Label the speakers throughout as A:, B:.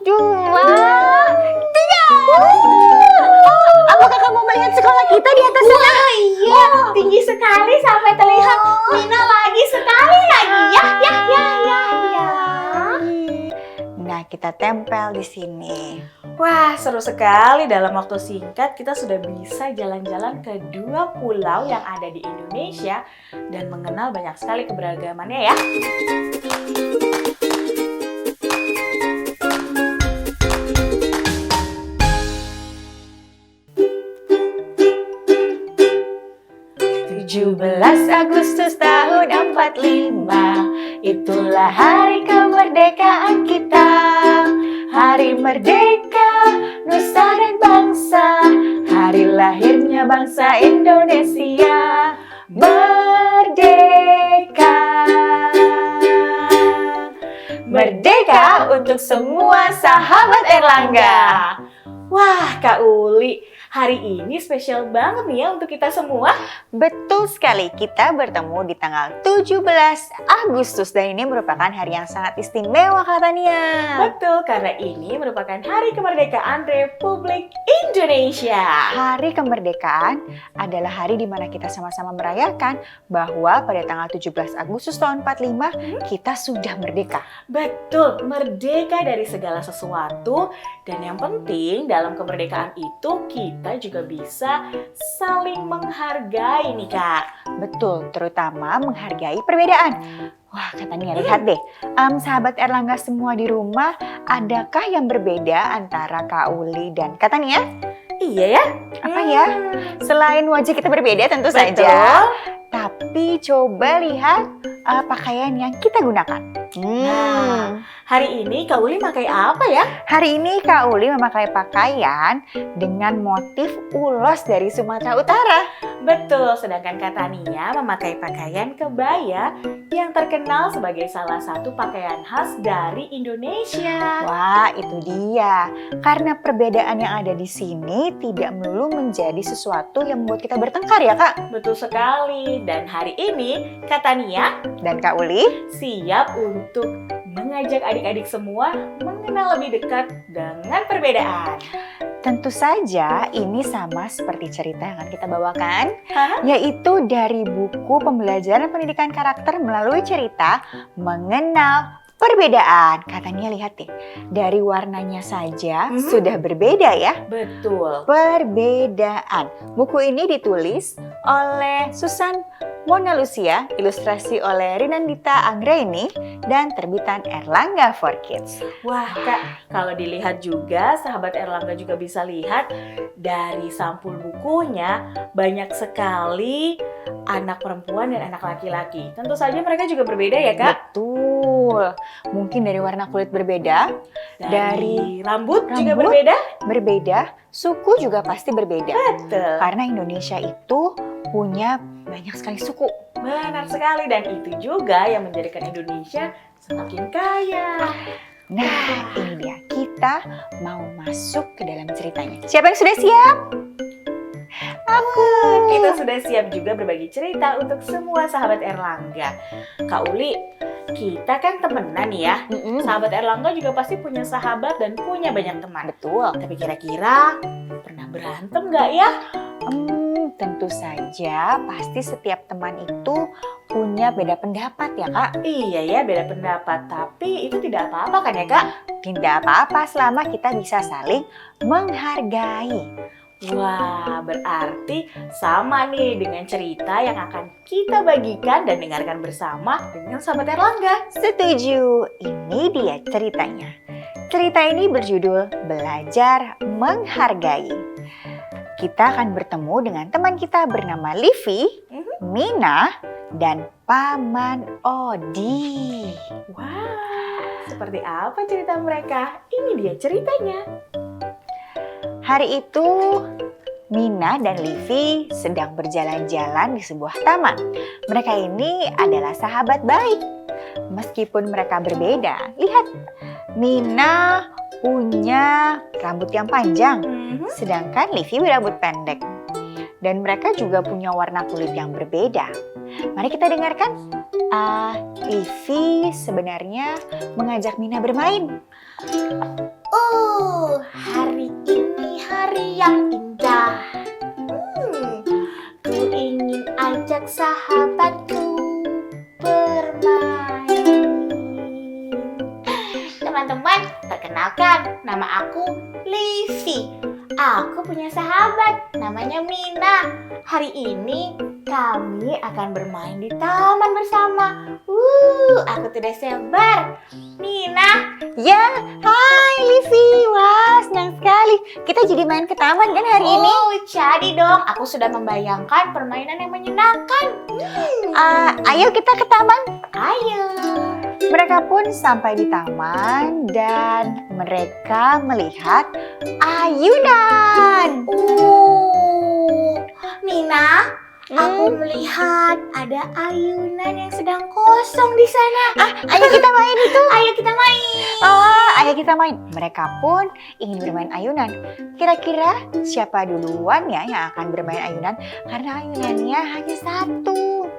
A: 2, 3. Apakah kamu melihat sekolah kita di atas sana?
B: Iya, tinggi sekali sampai terlihat Mina lagi sekali lagi. Ya.
A: Nah, kita tempel di sini.
B: Wah, seru sekali. Dalam waktu singkat kita sudah bisa jalan-jalan ke 2 pulau yang ada di Indonesia dan mengenal banyak sekali keberagamannya ya. "17 Agustus tahun 45, itulah hari kemerdekaan kita. Hari merdeka, nusa dan bangsa, hari lahirnya bangsa Indonesia. Merdeka, merdeka untuk semua sahabat Erlangga." Wah, Kak Uli, hari ini spesial banget nih ya untuk kita semua.
A: Betul sekali, kita bertemu di tanggal 17 Agustus dan ini merupakan hari yang sangat istimewa, Kak Tania.
B: Betul, karena ini merupakan hari kemerdekaan Republik Indonesia.
A: Hari kemerdekaan adalah hari di mana kita sama-sama merayakan bahwa pada tanggal 17 Agustus tahun 45 kita sudah merdeka.
B: Betul, merdeka dari segala sesuatu, dan yang penting dalam kemerdekaan itu kita juga bisa saling menghargai nih Kak.
A: Betul, terutama menghargai perbedaan. Wah, Kak Tania, lihat deh. Sahabat Erlangga semua di rumah, adakah yang berbeda antara Kak Uli dan Kak Tania?
B: Iya ya?
A: Apa ya? Selain wajah kita berbeda tentu
B: Betul.
A: saja. Tapi coba lihat pakaian yang kita gunakan.
B: Nah, hari ini Kak Uli pakai apa ya?
A: Hari ini Kak Uli memakai pakaian dengan motif ulos dari Sumatera Utara.
B: Betul, sedangkan Kak Tania memakai pakaian kebaya yang terkenal sebagai salah satu pakaian khas dari Indonesia.
A: Wah, itu dia. Karena perbedaan yang ada di sini tidak melulu menjadi sesuatu yang membuat kita bertengkar ya, Kak?
B: Betul sekali, dan hari ini Kak Tania
A: Dan Kak Uli,
B: siap untuk mengajak adik-adik semua mengenal lebih dekat dengan perbedaan.
A: tentu saja ini sama seperti cerita yang akan kita bawakan,
B: Hah?
A: yaitu dari buku pembelajaran pendidikan karakter melalui cerita mengenal perbedaan. Katanya lihat deh, dari warnanya saja sudah berbeda ya.
B: Betul.
A: Perbedaan. Buku ini ditulis oleh Susan Mona Lucia, ilustrasi oleh Rinandita Anggraini, dan terbitan Erlangga for Kids.
B: Wah Kak, kalau dilihat juga, sahabat Erlangga juga bisa lihat dari sampul bukunya banyak sekali anak perempuan dan anak laki-laki. Tentu saja mereka juga berbeda ya Kak?
A: Betul. Mungkin dari warna kulit berbeda,
B: Dari rambut juga
A: rambut.
B: berbeda?
A: Suku juga pasti berbeda.
B: Betul.
A: Karena Indonesia itu punya banyak sekali suku.
B: Benar sekali, dan itu juga yang menjadikan Indonesia semakin kaya.
A: Nah, ini dia. Kita mau masuk ke dalam ceritanya. Siapa yang sudah siap? Aku.
B: Kita sudah siap juga berbagi cerita untuk semua sahabat Erlangga. Kak Uli, kita kan temenan ya. Sahabat Erlangga juga pasti punya sahabat dan punya banyak teman.
A: Betul.
B: Tapi kira-kira pernah berantem nggak ya?
A: Tentu saja pasti setiap teman itu punya beda pendapat ya, Kak.
B: Iya ya, beda pendapat. Tapi itu tidak apa-apa kan ya Kak?
A: Tidak apa-apa selama kita bisa saling menghargai.
B: Wah, berarti sama nih dengan cerita yang akan kita bagikan dan dengarkan bersama dengan sahabat Erlangga.
A: Setuju, ini dia ceritanya. Cerita ini berjudul Belajar Menghargai. Kita akan bertemu dengan teman kita bernama Livi, Mina, dan Paman Odi.
B: Wah, seperti apa cerita mereka? Ini dia ceritanya.
A: Hari itu, Mina dan Livi sedang berjalan-jalan di sebuah taman. Mereka ini adalah sahabat baik. Meskipun mereka berbeda, lihat, Mina punya rambut yang panjang, sedangkan Livi berambut pendek. Dan mereka juga punya warna kulit yang berbeda. Mari kita dengarkan. Livi sebenarnya mengajak Mina bermain.
B: Perkenalkan, nama aku Livi. Aku punya sahabat, namanya Mina. Hari ini kami akan bermain di taman bersama. Aku tidak sabar. Mina.
A: Ya, hai Livi. Wah, senang sekali. Kita jadi main ke taman kan hari ini?
B: Oh, jadi dong. Aku sudah membayangkan permainan yang menyenangkan.
A: Ayo kita ke taman.
B: Ayo.
A: Mereka pun sampai di taman dan mereka melihat ayunan.
B: Mina, aku melihat ada ayunan yang sedang kosong di sana.
A: Ayo kita main itu.
B: Ayo kita main.
A: Ayo kita main. Mereka pun ingin bermain ayunan. Kira-kira siapa duluan ya yang akan bermain ayunan? Karena ayunannya hanya satu.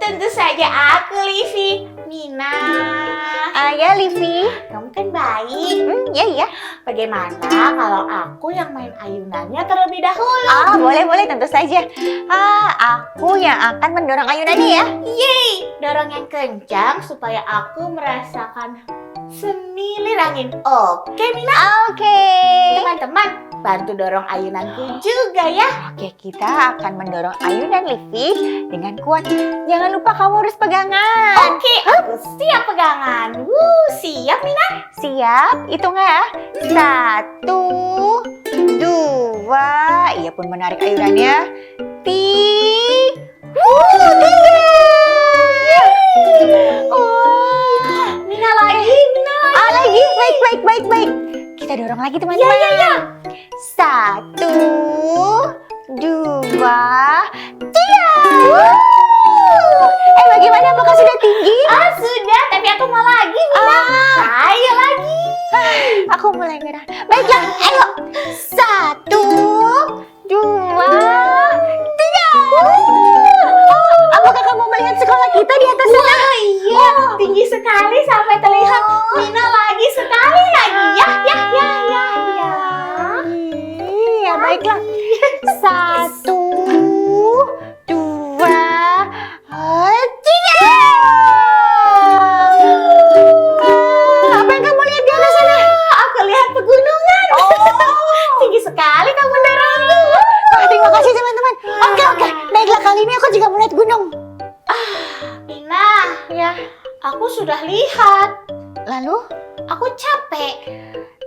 B: Tentu saja aku, Livi. Mina.
A: Ya Livi.
B: Kamu kan baik.
A: Ya.
B: Bagaimana kalau aku yang main ayunannya terlebih dahulu?
A: Boleh tentu saja. Aku yang akan mendorong ayunannya ya.
B: Yeay, dorong yang kencang supaya aku merasakan semilir angin. Oke, Mina.
A: Oke.
B: Teman-teman, bantu dorong ayunanku juga ya.
A: Oke, kita akan mendorong ayunan Livi dengan kuat. Jangan lupa kamu harus pegangan.
B: Oke, aku siap pegangan. Siap, Mina?
A: Siap, hitung ya. 1, 2. Ia pun menarik ayunannya. 3.
B: Mina lagi.
A: Lagi. Baik. Kita dorong lagi teman-teman.
B: Ya.
A: 1, 2, 3. Bagaimana? Apakah sudah tinggi?
B: Sudah, tapi aku mau lagi, Mina. Ayo lagi.
A: Aku mulai merah. Baiklah, ayo. 1, 2, 3. Apakah kamu melihat sekolah kita di atas sana?
B: Iya, tinggi sekali sampai terlihat. Mina lagi sekali lagi. Ya.
A: Iya, baiklah. 1, 2, 3. Apa yang kamu lihat di atas sana?
B: Aku lihat pegunungan. Tinggi sekali kamu mendorongku.
A: Terima kasih teman-teman. Oke. Baiklah, kali ini aku juga melihat gunung.
B: Mina,
A: Ya.
B: aku sudah lihat.
A: Lalu?
B: Aku capek.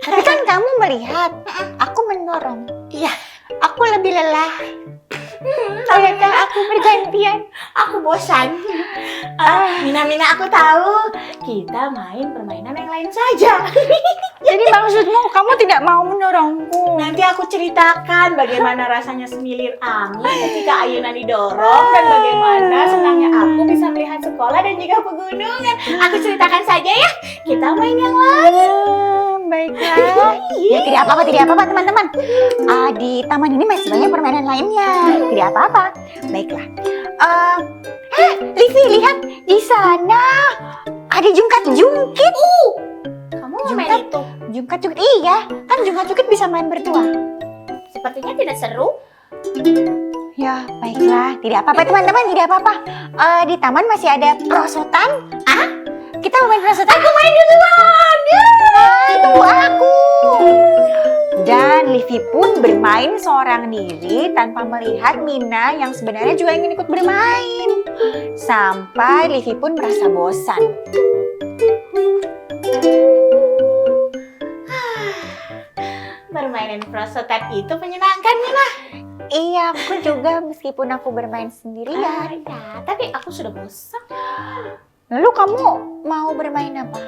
A: Tapi kan kamu melihat. Aku mendorong.
B: Iya.
A: Aku lebih lelah. Ternyata aku bergantian.
B: Aku bosan. Mina, aku tahu. Kita main permainan yang lain saja.
A: Jadi maksudmu kamu tidak mau mendorongku?
B: Nanti aku ceritakan bagaimana rasanya semilir angin ketika ayunan didorong dan bagaimana senangnya aku bisa melihat sekolah dan juga pegunungan. Aku ceritakan saja ya. Kita main yang lain.
A: Baiklah. Ya, tidak apa-apa teman-teman. Di taman ini masih banyak permainan lainnya. Tidak apa-apa. Baiklah. Livi, lihat di sana ada jungkat-jungkit.
B: Kamu mau main
A: Jungkat?
B: itu?
A: Jungkat-jungkit, iya. Kan jungkat-jungkit bisa main berdua.
B: Sepertinya tidak seru.
A: Ya, baiklah. Tidak apa-apa teman-teman, tidak apa-apa. Di taman masih ada perosotan. Kita mau main perosotan. Aku main duluan. Tunggu aku. Dan Livi pun bermain seorang diri tanpa melihat Mina yang sebenarnya juga ingin ikut bermain. Sampai Livi pun merasa bosan.
B: Permainan perosotan itu menyenangkan, Mina.
A: Iya, aku juga meskipun aku bermain sendirian.
B: Ya, tapi aku sudah bosan.
A: Lalu kamu mau bermain apa?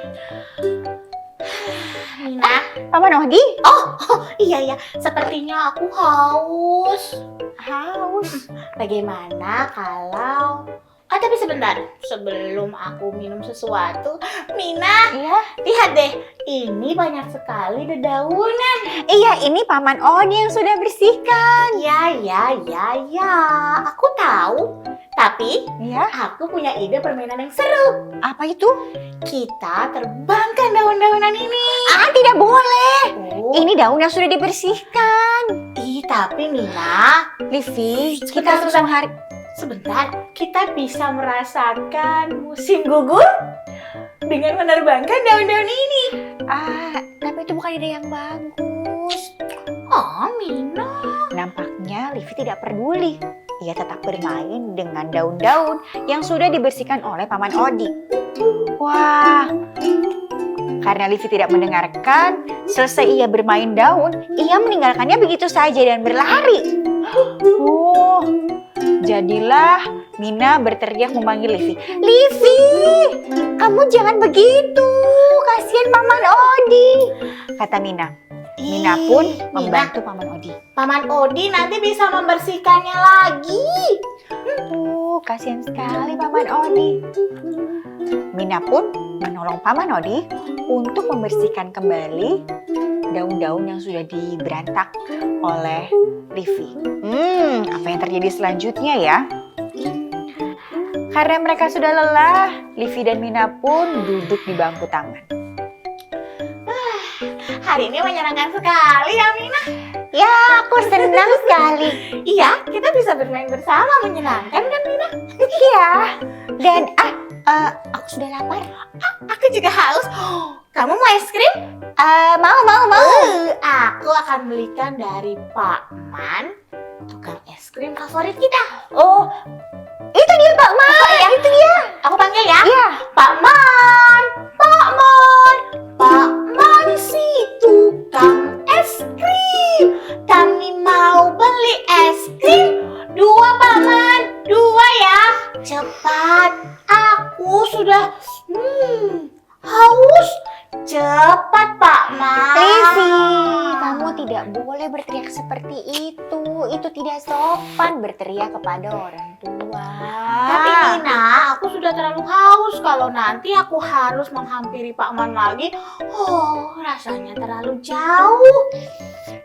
B: Mina.
A: Paman Odi?
B: Iya, sepertinya aku haus.
A: Haus.
B: Bagaimana kalau... tapi sebentar, sebelum aku minum sesuatu, Mina,
A: Iya.
B: lihat deh, ini banyak sekali dedaunan.
A: Iya, ini Paman Odi yang sudah bersihkan.
B: Ya, aku tahu. Tapi,
A: Iya.
B: aku punya ide permainan yang seru.
A: Apa itu?
B: Kita terbangkan daun-daunan ini.
A: Tidak boleh.
B: Oh,
A: Ini daun yang sudah dibersihkan.
B: tapi Mina,
A: Livi,
B: Sebentar,
A: kita langsung
B: sebentar, kita bisa merasakan musim gugur? dengan menerbangkan daun-daun ini.
A: Tapi itu bukan ide yang bagus.
B: Oh, Mina.
A: Nampaknya Livi tidak peduli. Ia tetap bermain dengan daun-daun yang sudah dibersihkan oleh Paman Odi. Wah, karena Livi tidak mendengarkan, selesai ia bermain daun, ia meninggalkannya begitu saja dan berlari. Oh, jadilah Mina berteriak memanggil Livi. Livi, kamu jangan begitu, kasihan Paman Odi, kata Mina. Mina pun membantu Paman Odi.
B: Paman Odi nanti bisa membersihkannya lagi.
A: Kasihan sekali Paman Odi. Mina pun menolong Paman Odi untuk membersihkan kembali daun-daun yang sudah diberantak oleh Livi. Apa yang terjadi selanjutnya ya? Karena mereka sudah lelah, Livi dan Mina pun duduk di bangku taman.
B: Hari ini menyenangkan sekali ya, Mina.
A: Ya, aku senang sekali.
B: Iya, kita bisa bermain bersama, menyenangkan kan, Mina?
A: Iya, dan aku sudah lapar.
B: Aku juga haus. Kamu mau es krim?
A: Mau.
B: Aku akan belikan dari Pak Man, tukang es krim favorit kita.
A: Oh, itu dia Pak Man.
B: Ya.
A: Itu dia.
B: Aku panggil ya.
A: Iya.
B: Pak Man, Pak Man, Pak Man si tukang es krim. Kami mau beli es krim. 2 Pak Man, 2 ya. Cepat, aku sudah haus. Cepat Pak Man.
A: Livi, kamu tidak boleh berteriak seperti itu. Itu tidak sopan berteriak kepada orang tua.
B: Tapi Nina, aku sudah terlalu haus. Kalau nanti aku harus menghampiri Pak Man lagi, rasanya terlalu jauh.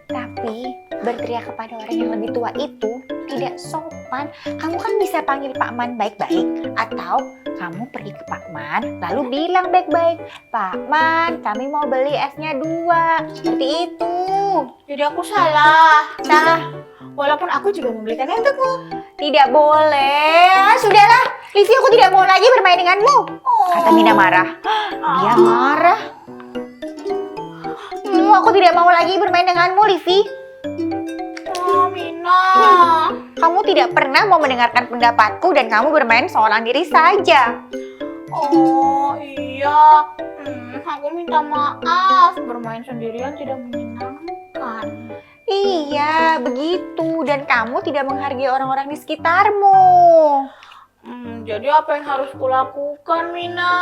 A: Tapi berteriak kepada orang yang lebih tua itu tidak sopan. Kamu kan bisa panggil Pak Man baik-baik, atau kamu pergi ke Pak Man lalu bilang baik-baik, Pak Man, kami mau beli esnya 2. Seperti itu.
B: Jadi aku salah. Walaupun aku juga membelikannya untukmu.
A: Tidak boleh. Sudahlah, Livi, aku tidak mau lagi bermain denganmu, kata Mina marah. Dia marah. Aku tidak mau lagi bermain denganmu, Livi.
B: Mina.
A: Kamu tidak pernah mau mendengarkan pendapatku dan kamu bermain seorang diri saja.
B: Oh iya, aku minta maaf. Bermain sendirian tidak menyenangkan.
A: Iya, begitu. Dan kamu tidak menghargai orang-orang di sekitarmu.
B: Jadi apa yang harus kulakukan, Mina?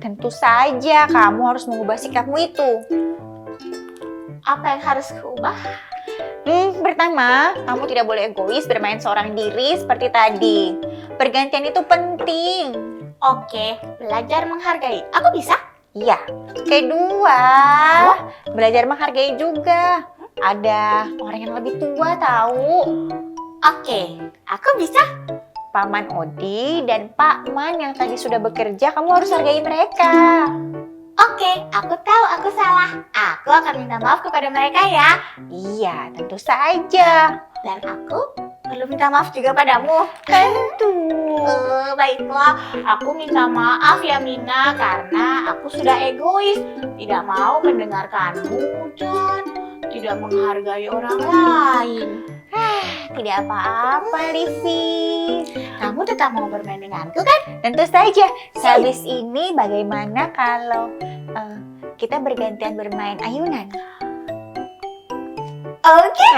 A: Tentu saja kamu harus mengubah sikapmu itu.
B: Apa yang harus kuubah?
A: Pertama, kamu tidak boleh egois bermain seorang diri seperti tadi. Pergantian itu penting.
B: Oke, belajar menghargai. Aku bisa?
A: Iya. Kedua, belajar menghargai juga. Ada orang yang lebih tua tahu.
B: Oke, aku bisa.
A: Paman Odi dan Pak Man yang tadi sudah bekerja, kamu harus hargai mereka.
B: Oke, aku tahu aku salah. Aku akan minta maaf kepada mereka ya.
A: Iya, tentu saja.
B: Dan aku perlu minta maaf juga padamu.
A: Tentu.
B: Baiklah, aku minta maaf ya Mina karena aku sudah egois, tidak mau mendengarkanmu dan tidak menghargai orang lain.
A: Tidak apa-apa, Livi.
B: Kamu tetap mau bermain denganku kan?
A: Tentu saja. Sehabis ini bagaimana kalau kita bergantian bermain ayunan?
B: Oke.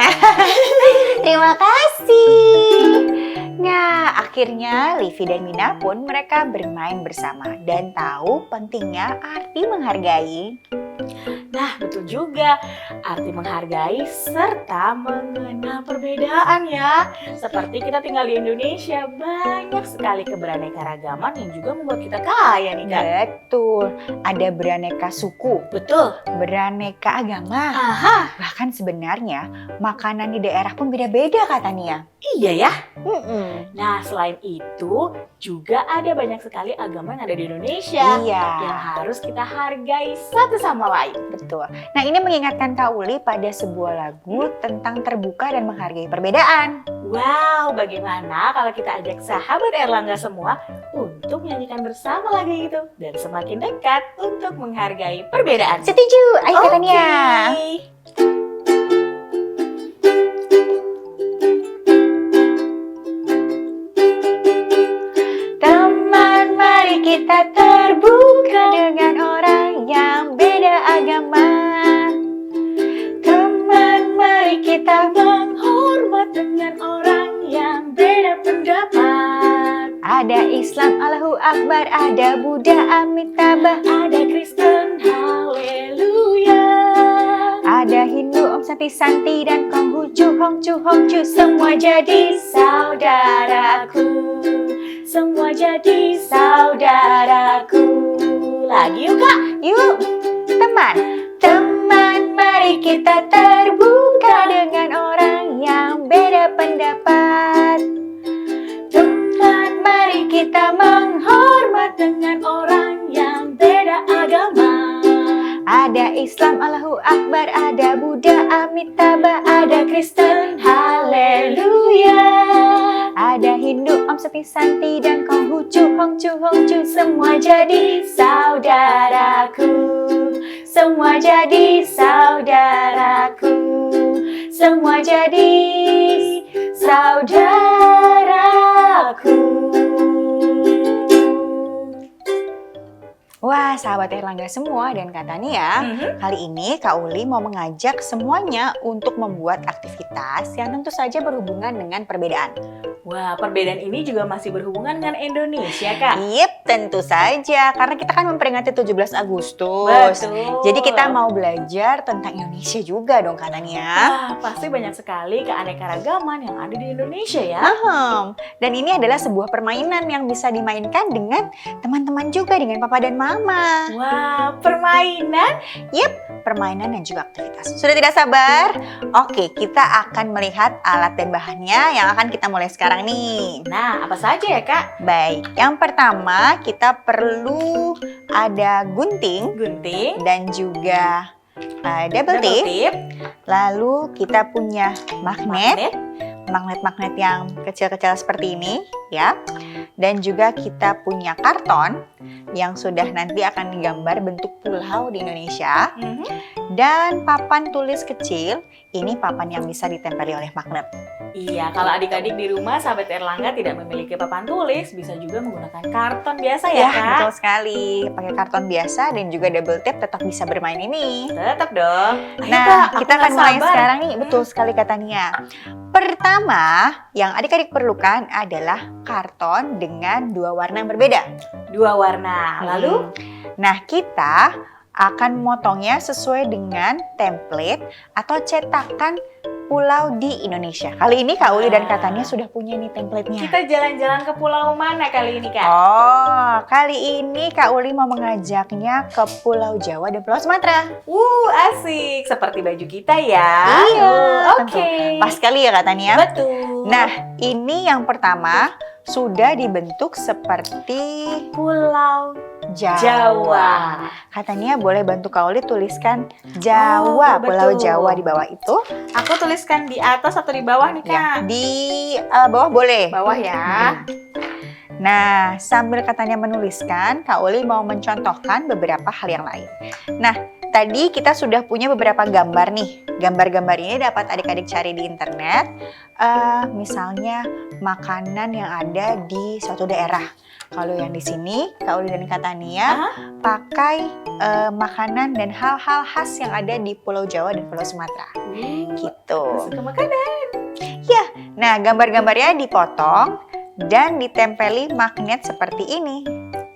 A: Terima kasih. Nah, akhirnya Livi dan Mina pun mereka bermain bersama dan tahu pentingnya arti menghargai.
B: Nah, betul juga. Arti menghargai serta mengenal perbedaan ya. Seperti kita tinggal di Indonesia, banyak sekali keberaneka-ragaman yang juga membuat kita kaya nih, Kak.
A: Betul. Ada beraneka suku,
B: Betul.
A: beraneka agama.
B: Aha,
A: Bahkan sebenarnya makanan di daerah pun beda-beda kata Nia.
B: iya ya.
A: Nah,
B: Nah, selain itu, juga ada banyak sekali agama yang ada di Indonesia.
A: iya.
B: Yang harus kita hargai satu sama lain.
A: Betul. Nah, ini mengingatkan Kak Uli pada sebuah lagu tentang terbuka dan menghargai perbedaan.
B: Wow, bagaimana kalau kita ajak sahabat Erlangga semua untuk menyanyikan bersama lagu itu dan semakin dekat untuk menghargai perbedaan.
A: Setuju, ayo katanya.
B: Oke.
A: Teman, mari kita terbuka dengan orang yang beda agama. Teman, mari kita
B: Menghormat dengan orang yang beda pendapat.
A: ada Islam, Allahu Akbar, ada Buddha, Amitabha,
B: Ada Kristen, haleluya.
A: ada Hindu, Om Santi Santi dan Konghucu, Hongcu Hongcu, semua jadi saudaraku.
B: Semua jadi saudaraku. Lagi yuk Kak.
A: Yuk, teman, teman, mari kita terbuka dengan orang yang beda pendapat.
B: Teman, mari kita menghormat dengan orang yang beda agama.
A: Ada Islam, Allahu Akbar, ada Buddha, Amitabha, ada Kristen, haleluya. Ada Hindu, Om Santi Santi dan Konghucu, Hongcu Hongcu, semua jadi saudaraku. Semua jadi saudaraku. Semua jadi saudaraku. Wah, sahabat Erlangga semua dan Kak Tania, kali ini Kak Uli mau mengajak semuanya untuk membuat aktivitas yang tentu saja berhubungan dengan perbedaan.
B: Wah, perbedaan ini juga masih berhubungan dengan Indonesia, Kak.
A: Yep, tentu saja. Karena kita kan memperingati 17 Agustus.
B: Betul.
A: Jadi kita mau belajar tentang Indonesia juga dong, Kak Tania.
B: Wah, pasti banyak sekali keanekaragaman yang ada di Indonesia ya.
A: Dan ini adalah sebuah permainan yang bisa dimainkan dengan teman-teman juga, dengan papa dan mama.
B: Wah, permainan?
A: Permainan dan juga aktivitas. Sudah tidak sabar? Oke, kita akan melihat alat dan bahannya yang akan kita mulai sekarang nih.
B: Nah, apa saja ya, Kak?
A: Baik, yang pertama kita perlu ada gunting
B: Gunting,
A: dan juga double tip. Lalu kita punya magnet yang kecil-kecil seperti ini ya. Dan juga kita punya karton yang sudah nanti akan digambar bentuk pulau di Indonesia. Dan papan tulis kecil, ini papan yang bisa ditempeli oleh magnet.
B: Iya, kalau adik-adik di rumah sahabat Erlangga tidak memiliki papan tulis, bisa juga menggunakan karton biasa ya, Kak?
A: Betul sekali. Pakai karton biasa dan juga double tape tetap bisa bermain ini.
B: Tetap dong. Ayo,
A: Nah,
B: Kak, aku
A: kita akan
B: nggak
A: mulai
B: sabar.
A: sekarang nih. Betul sekali katanya. Pertama, yang adik-adik perlukan adalah karton dengan dua warna yang berbeda.
B: Dua warna. Lalu?
A: Nah, kita akan memotongnya sesuai dengan template atau cetakan pulau di Indonesia. Kali ini Kak Uli dan Kak Tania sudah punya nih template-nya.
B: Kita jalan-jalan ke pulau mana kali ini, Kak?
A: Oh, kali ini Kak Uli mau mengajaknya ke Pulau Jawa dan Pulau Sumatera.
B: Asik. Seperti baju kita ya.
A: Iya,
B: Oke.
A: Pas sekali ya Kak Tania.
B: Betul.
A: Nah, ini yang pertama sudah dibentuk seperti
B: Pulau
A: Jawa.
B: Jawa.
A: Katanya boleh bantu Kak Uli tuliskan Jawa,
B: Oh,
A: Pulau
B: betul.
A: Jawa di bawah itu.
B: Aku tuliskan di atas atau di bawah nih,
A: Ya,
B: Kak?
A: di bawah boleh.
B: Bawah ya.
A: Nah, sambil katanya menuliskan, Kak Uli mau mencontohkan beberapa hal yang lain. Nah, tadi kita sudah punya beberapa gambar nih. Gambar-gambar ini dapat adik-adik cari di internet. Misalnya makanan yang ada di suatu daerah. Kalau yang di sini, Kak Uli dan Kak Tania pakai makanan dan hal-hal khas yang ada di Pulau Jawa dan Pulau Sumatera. Gitu.
B: Suka makanan.
A: Nah, gambar-gambarnya dipotong dan ditempeli magnet seperti ini.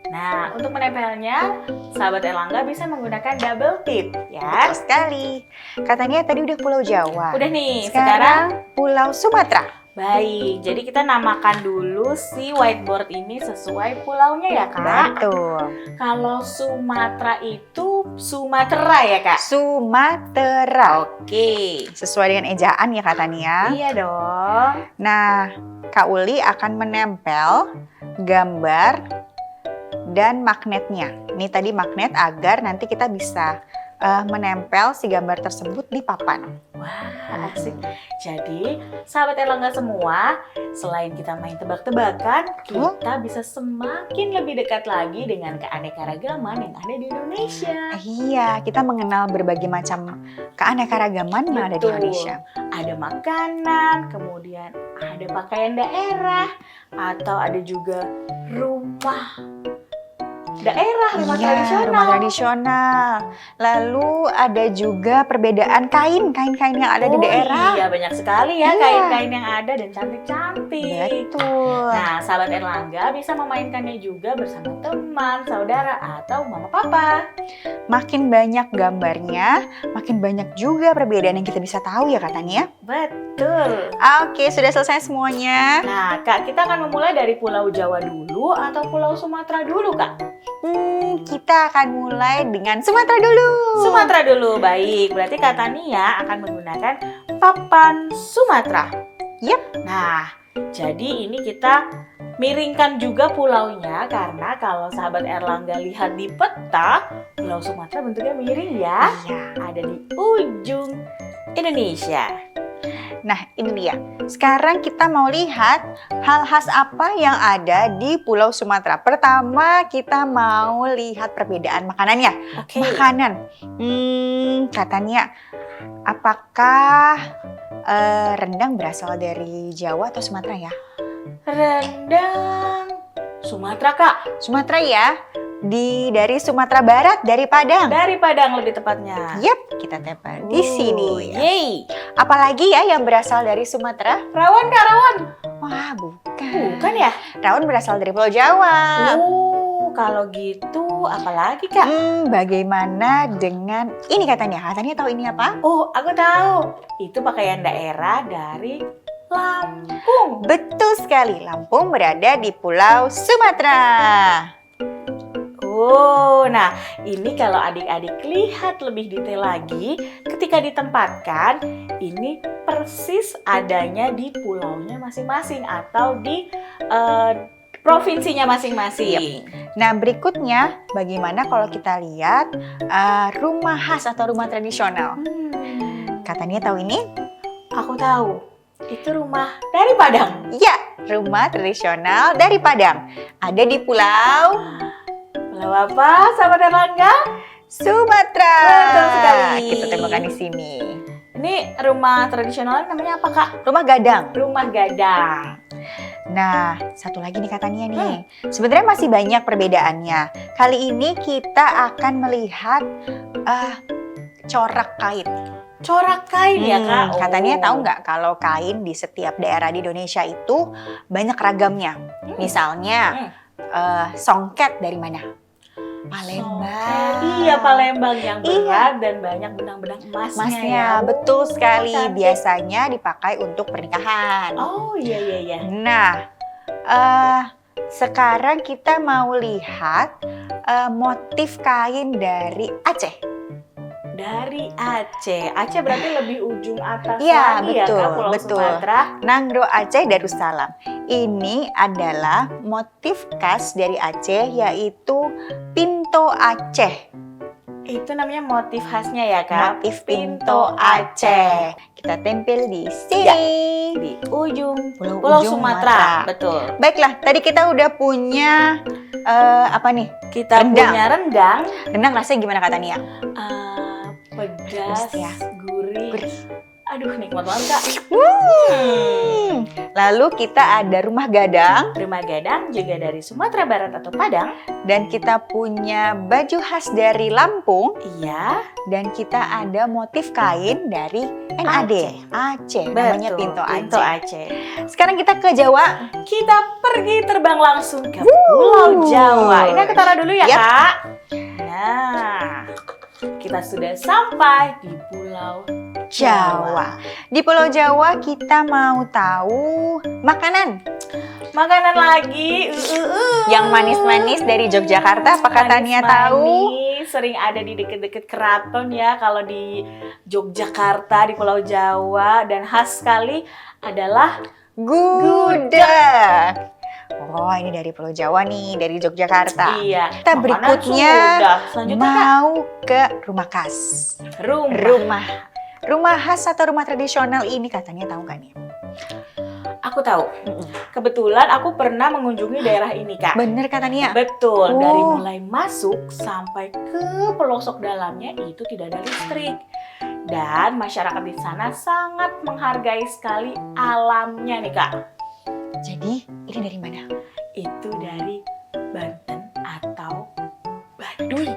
B: Nah, untuk menempelnya, sahabat Erlangga bisa menggunakan double tip ya.
A: Betul sekali. Katanya tadi udah Pulau Jawa.
B: Udah nih,
A: Sekarang Pulau Sumatera.
B: baik. Jadi kita namakan dulu si whiteboard ini sesuai pulaunya ya, Kak.
A: Betul.
B: Kalau Sumatera itu Sumatera ya, Kak?
A: Sumatera.
B: Oke.
A: Sesuai dengan ejaan ya Kak Tania.
B: Iya dong.
A: Nah, Kak Uli akan menempel gambar dan magnetnya. Ini tadi magnet agar nanti kita bisa menempel si gambar tersebut di papan.
B: Wah, asik. Jadi, sahabat Erlangga semua, selain kita main tebak-tebakan, kita bisa semakin lebih dekat lagi dengan keanekaragaman yang ada di Indonesia.
A: Iya, kita mengenal berbagai macam keanekaragaman yang ada di
B: Betul.
A: Indonesia.
B: Ada makanan, kemudian ada pakaian daerah, atau ada juga rumah daerah, rumah tradisional.
A: Rumah tradisional. Lalu ada juga perbedaan kain-kain yang ada di daerah.
B: Iya, banyak sekali ya
A: Iya.
B: kain-kain yang ada dan cantik-cantik.
A: Betul.
B: Nah, sahabat Erlangga bisa memainkannya juga bersama teman, saudara, atau mama papa.
A: Makin banyak gambarnya, makin banyak juga perbedaan yang kita bisa tahu ya Kak Tania.
B: Betul.
A: Oke, sudah selesai semuanya.
B: Nah, Kak, kita akan memulai dari Pulau Jawa dulu atau Pulau Sumatera dulu, Kak?
A: Kita akan mulai dengan Sumatera dulu.
B: Sumatera dulu, baik. Berarti Kak Tania akan menggunakan papan Sumatera.
A: Yep.
B: Nah, jadi ini kita miringkan juga pulaunya karena kalau sahabat Erlangga lihat di peta, Pulau Sumatera bentuknya miring ya.
A: Iya.
B: Ada di ujung Indonesia.
A: Nah, ini dia. Sekarang kita mau lihat hal khas apa yang ada di Pulau Sumatera. Pertama, kita mau lihat perbedaan makanannya.
B: Oke.
A: Makanan. Katanya, apakah rendang berasal dari Jawa atau Sumatera ya?
B: Rendang Sumatera, Kak.
A: Sumatera ya. Dari Sumatera Barat, dari Padang.
B: Dari Padang lebih tepatnya.
A: Yap, kita tempel di sini.
B: Yeay.
A: Apalagi ya yang berasal dari Sumatera?
B: Rawon, Kak, rawon.
A: Wah, bukan.
B: Bukan ya?
A: Rawon berasal dari Pulau Jawa.
B: Kalau gitu apalagi, Kak?
A: Bagaimana dengan ini katanya? Katanya tahu ini apa?
B: Oh, aku tahu. Itu pakaian daerah dari Lampung.
A: Betul sekali. Lampung berada di Pulau Sumatera.
B: Oh, nah ini kalau adik-adik lihat lebih detail lagi, ketika ditempatkan, ini persis adanya di pulaunya masing-masing atau di provinsinya masing-masing.
A: Nah, berikutnya bagaimana kalau kita lihat rumah khas atau rumah tradisional? Katanya tahu ini?
B: Aku tahu. Itu rumah dari Padang.
A: Ya, rumah tradisional dari Padang. Ada di Pulau
B: Pulau apa, sahabat Erlangga?
A: Sumatera.
B: Betul sekali.
A: Kita temukan di sini.
B: Ini rumah tradisional namanya apa, Kak?
A: Rumah gadang.
B: Rumah gadang.
A: Nah, satu lagi nih katanya nih. Sebenarnya masih banyak perbedaannya. Kali ini kita akan melihat corak kain.
B: Corak kain ya, Kak?
A: Katanya tahu nggak kalau kain di setiap daerah di Indonesia itu banyak ragamnya. Misalnya songket dari mana? Palembang.
B: Iya, Palembang yang berat dan banyak benang-benang emasnya.
A: Emasnya,
B: ya.
A: betul sekali.
B: cantik.
A: Biasanya dipakai untuk pernikahan.
B: Oh, iya.
A: Nah, sekarang kita mau lihat motif kain dari Aceh.
B: Dari Aceh. Aceh berarti lebih ujung atas
A: Iya,
B: lagi
A: betul,
B: ya, Kak, Pulau
A: betul.
B: Sumatera.
A: Nanggro Aceh Darussalam. Ini adalah motif khas dari Aceh, yaitu pinto Aceh.
B: Itu namanya motif khasnya ya, Kak?
A: Motif pinto Aceh. Kita tempel di sini.
B: Ya. Di ujung
A: Pulau
B: Pulau
A: ujung
B: Sumatera.
A: Sumatera.
B: Betul.
A: Baiklah, tadi kita udah punya apa nih?
B: Kita
A: Rendang.
B: punya rendang.
A: Rendang rasanya gimana kata Nia?
B: Pedas,
A: ya.
B: gurih.
A: Gurih.
B: Aduh, nikmat banget, Kak.
A: Lalu kita ada rumah gadang.
B: Rumah gadang juga dari Sumatera Barat atau Padang.
A: Dan kita punya baju khas dari Lampung.
B: Iya.
A: Dan kita ada motif kain dari NAD. Aceh. Namanya
B: Betul,
A: pinto Aceh.
B: Aceh.
A: Sekarang kita ke Jawa.
B: Kita pergi terbang langsung ke Pulau Jawa. Ini aku taruh dulu ya,
A: Yap.
B: Kak. Nah, kita sudah sampai di Pulau
A: Jawa. Di Pulau Jawa kita mau tahu makanan.
B: Makanan lagi.
A: Yang manis-manis dari Yogyakarta. Apa katanya tahu?
B: Manis, sering ada di deket-deket keraton ya. Kalau di Yogyakarta, di Pulau Jawa. Dan khas sekali adalah
A: Gudeg. Oh, ini dari Pulau Jawa nih, dari Yogyakarta.
B: Iya.
A: Kita
B: Makanan
A: berikutnya
B: sudah. Selanjutnya Kak,
A: mau ke rumah khas.
B: rumah.
A: Rumah khas atau rumah tradisional ini katanya tahu nggak nih?
B: Aku tahu. Kebetulan aku pernah mengunjungi daerah ini, Kak.
A: Bener katanya.
B: Betul,
A: Oh.
B: dari mulai masuk sampai ke pelosok dalamnya itu tidak ada listrik. Dan masyarakat di sana sangat menghargai sekali alamnya nih, Kak.
A: Jadi ini dari mana?
B: Itu dari Banten atau Baduy.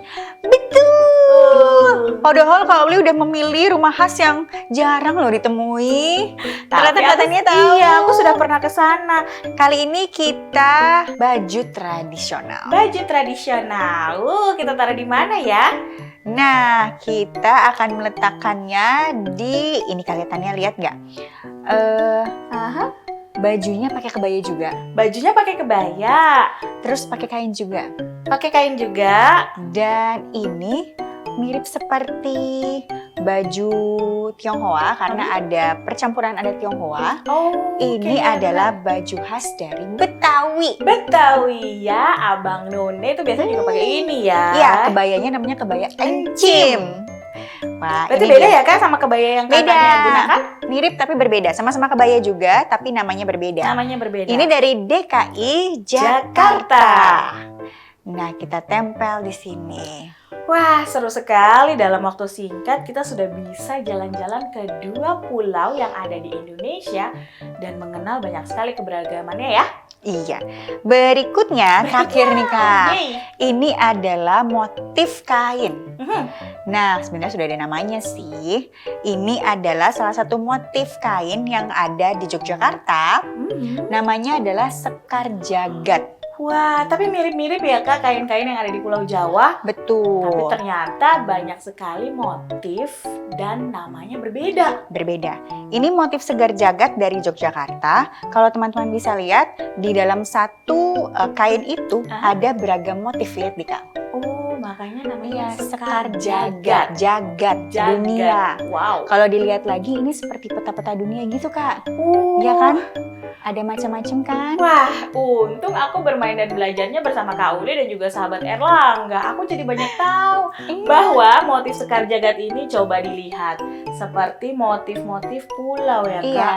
A: Betul. Padahal Kak Uli udah memilih rumah khas yang jarang loh ditemui. Ternyata
B: Tapi
A: katanya tahu.
B: Iya, aku sudah pernah ke sana.
A: Kali ini kita baju tradisional.
B: Baju tradisional. Kita taruh di mana ya?
A: Nah, kita akan meletakkannya di ini, kelihatannya lihat nggak? Bajunya pakai kebaya juga,
B: Bajunya pakai kebaya,
A: terus pakai kain juga.
B: pakai kain juga.
A: Dan ini mirip seperti baju Tionghoa karena ada percampuran adat Tionghoa.
B: Oh,
A: Ini
B: kayaknya
A: adalah baju khas dari Betawi.
B: Betawi ya, Abang None itu biasanya juga pakai ini ya.
A: Iya, kebayanya namanya kebaya encim. Wah,
B: Berarti
A: ini
B: beda
A: dia.
B: ya Kak sama kebaya yang
A: Beda.
B: kakaknya gunakan?
A: Mirip tapi berbeda. Sama-sama kebaya juga, tapi namanya berbeda.
B: Namanya berbeda.
A: Ini dari DKI Jakarta.
B: Jakarta.
A: Nah, kita tempel di sini.
B: Wah, seru sekali. Dalam waktu singkat kita sudah bisa jalan-jalan ke 2 pulau yang ada di Indonesia dan mengenal banyak sekali keberagamannya ya.
A: Iya. Berikutnya, terakhir nih Kak.
B: Yeay.
A: Ini adalah motif kain.
B: Mhm.
A: Nah, sebenarnya sudah ada namanya sih. Ini adalah salah satu motif kain yang ada di Yogyakarta.
B: Mhm.
A: Namanya adalah Sekar Jagad.
B: Wah, tapi mirip-mirip ya Kak kain-kain yang ada di Pulau Jawa.
A: Betul.
B: Tapi ternyata banyak sekali motif dan namanya berbeda.
A: Berbeda. Ini motif Sekar Jagad dari Yogyakarta. Kalau teman-teman bisa lihat, di dalam satu kain itu
B: Aha.
A: ada beragam motif. Lihat nih Kak.
B: Oh, makanya namanya
A: Iya, Sekar Jagad. Jagad dunia.
B: Wow.
A: Kalau dilihat lagi, ini seperti peta-peta dunia gitu Kak. Iya kan? Ada macam-macam kan?
B: Wah, untung aku bermain dan belajarnya bersama Kak Uli dan juga sahabat Erlangga. Aku jadi banyak tahu bahwa motif Sekar Jagad ini coba dilihat seperti motif-motif pulau ya Kak.
A: Iya.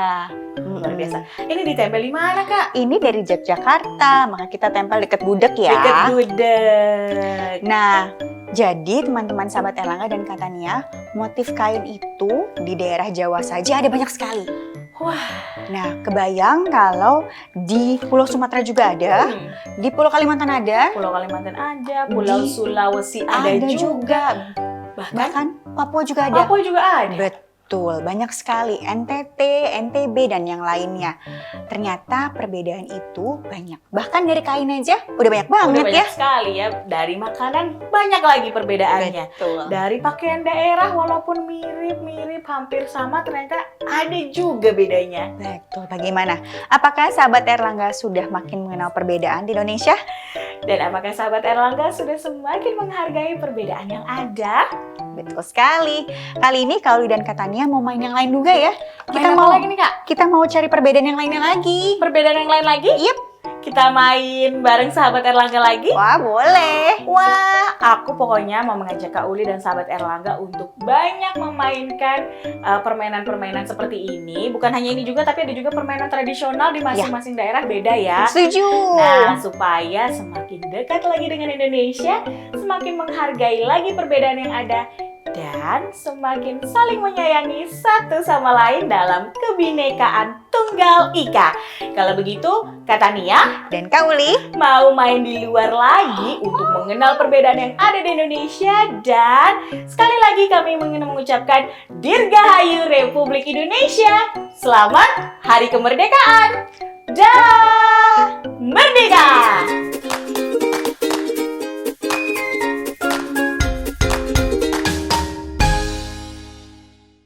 B: Luar biasa. Ini ditempel di mana Kak?
A: Ini dari Yogyakarta, maka kita tempel deket gudeg ya.
B: Deket gudeg.
A: Nah, jadi teman-teman sahabat Erlangga dan Katania, motif kain itu di daerah Jawa saja ada banyak sekali.
B: Wah.
A: Nah, kebayang kalau di Pulau Sumatera juga ada, di Pulau Kalimantan ada,
B: Pulau Kalimantan aja, Pulau
A: Di-
B: Sulawesi ada juga. Bahkan
A: bahkan Papua juga ada.
B: Papua juga ada.
A: Betul, banyak sekali. NTT, NTB, dan yang lainnya. Ternyata perbedaan itu banyak. Bahkan dari kain aja udah banyak
B: Udah
A: banget
B: banyak
A: ya.
B: sekali ya. Dari makanan banyak lagi perbedaannya.
A: Betul.
B: Dari pakaian daerah walaupun mirip-mirip hampir sama ternyata ada juga bedanya.
A: Betul, bagaimana? Apakah sahabat Erlangga sudah makin mengenal perbedaan di Indonesia?
B: Dan apakah sahabat Erlangga sudah semakin menghargai perbedaan yang ada?
A: Betul sekali. Kali ini Kauli dan Katania mau main yang lain juga ya.
B: Main apa lagi nih Kak?
A: Kita mau cari perbedaan yang lainnya lagi.
B: Perbedaan yang lain lagi?
A: Yep.
B: Kita main bareng sahabat Erlangga lagi?
A: Wah, boleh.
B: Wah, aku pokoknya mau mengajak Kak Uli dan sahabat Erlangga untuk banyak memainkan permainan-permainan seperti ini. Bukan hanya ini juga, tapi ada juga permainan tradisional di masing-masing daerah beda ya.
A: Setuju.
B: Nah, supaya semakin dekat lagi dengan Indonesia, semakin menghargai lagi perbedaan yang ada, dan semakin saling menyayangi satu sama lain dalam kebinekaan Tunggal Ika. Kalau begitu, kata Nia,
A: Dan Kauli.
B: mau main di luar lagi untuk mengenal perbedaan yang ada di Indonesia, dan sekali lagi kami mengucapkan Dirgahayu Republik Indonesia. Selamat Hari Kemerdekaan. Dah, merdeka!